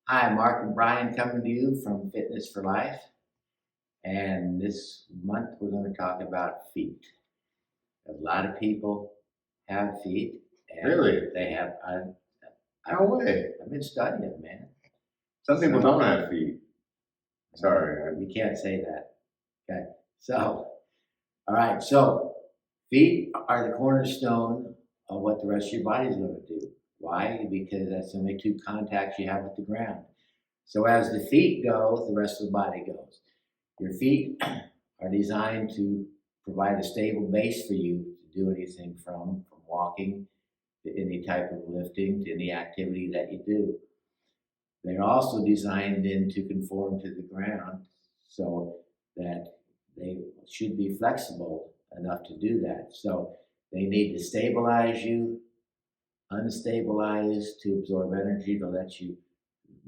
Hi, Mark and Brian coming to you from Fitness for Life. And this month we're going to talk about feet. A lot of people have feet, and Really? they have. No way. I've been studying it, man. Some people don't have feet. Sorry. You can't say that. Okay. So, all right. So, feet are the cornerstone of what the rest of your body is going to do. Why? Because that's the only two contacts you have with the ground. So as the feet go, the rest of the body goes. Your feet are designed to provide a stable base for you to do anything from walking to any type of lifting to any activity that you do. They're also designed then to conform to the ground so that they should be flexible enough to do that. So they need to stabilize you, unstabilize to absorb energy to let you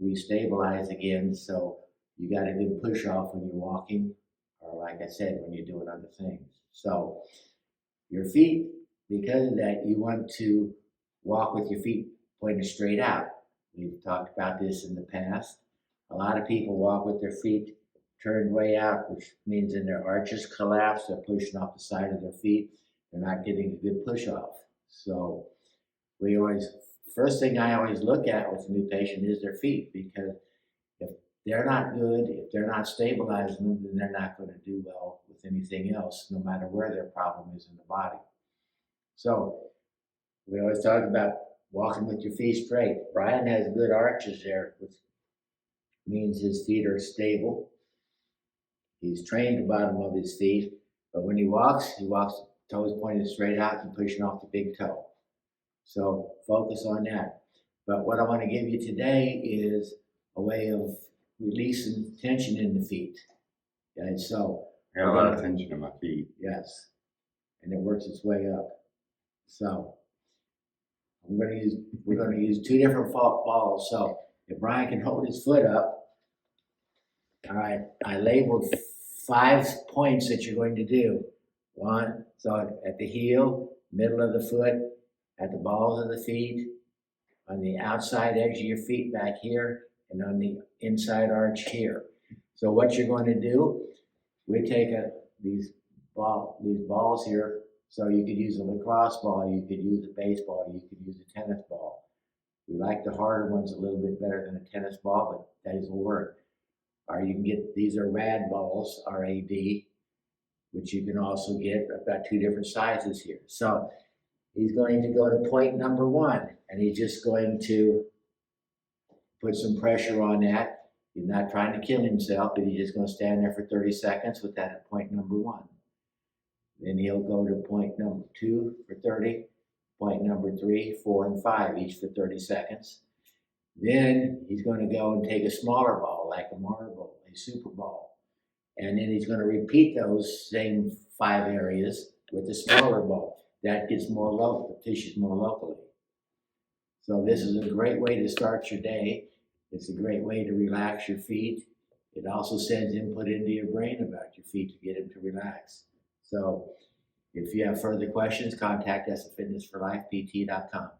restabilize again. So you got a good push off when you're walking, or like I said, when you're doing other things. So your feet, because of that, you want to walk with your feet pointed straight out. We've talked about this in the past. A lot of people walk with their feet turned way out, which means in their arches collapse, they're pushing off the side of their feet. They're not getting a good push off. So we always, first thing I always look at with a new patient is their feet, because if they're not good, if they're not stabilizing them, then they're not going to do well with anything else, no matter where their problem is in the body. So we always talk about walking with your feet straight. Brian has good arches there, which means his feet are stable. He's trained the bottom of his feet, but when he walks toes pointed straight out and pushing off the big toe. So focus on that. But what I want to give you today is a way of releasing tension in the feet. Okay, so I got a lot of tension in my feet. yes, and it works its way up. So we're going to use two different balls. So if Brian can hold his foot up, all right. I labeled 5 points that you're going to do. One, so at the heel, middle of the foot, at the balls of the feet, on the outside edge of your feet back here, and on the inside arch here. So what you're going to do, we take these balls here. So you could use a lacrosse ball, you could use a baseball, you could use a tennis ball. We like the harder ones a little bit better than a tennis ball, but these will work. Or you can get, these are rad balls, R-A-D, which you can also get. I've got 2 different sizes here. So he's going to go to point number 1, and he's just going to put some pressure on that. He's not trying to kill himself, but he's just going to stand there for 30 seconds with that at point number 1. Then he'll go to point number 2 for 30, point number 3, 4, and 5, each for 30 seconds. Then he's going to go and take a smaller ball, like a marble, a super ball. And then he's going to repeat those same 5 areas with a smaller ball. That gets more local, tissues more locally. So this is a great way to start your day. It's a great way to relax your feet. It also sends input into your brain about your feet to get them to relax. So if you have further questions, contact us at fitness4lifept.com.